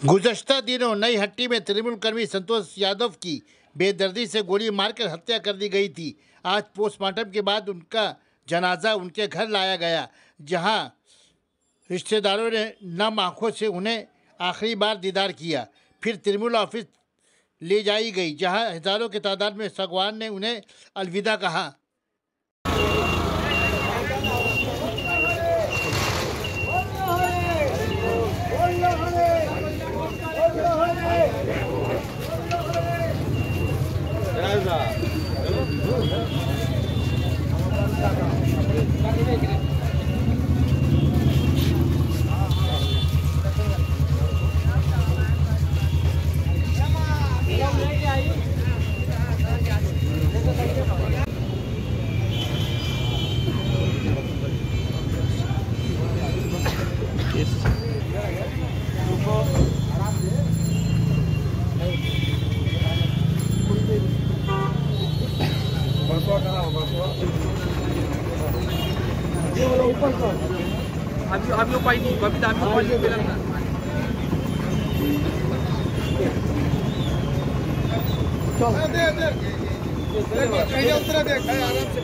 गुज़श्ता दिनों नई हट्टी में तृणमूल कर्मी संतोष यादव की बेदर्दी से गोली मारकर हत्या कर दी गई थी। आज पोस्टमार्टम के बाद उनका जनाजा उनके घर लाया गया, जहां रिश्तेदारों ने नम आंखों से उन्हें आखिरी बार दीदार किया। फिर तृणमूल ऑफिस ले जाई गई, जहां हजारों की तादाद में सगवान ने उन्हें अलविदा कहा। अभी वो पाई नहीं, अभी दाम को पाई नहीं चल दे कहीं उतरा दे आराम से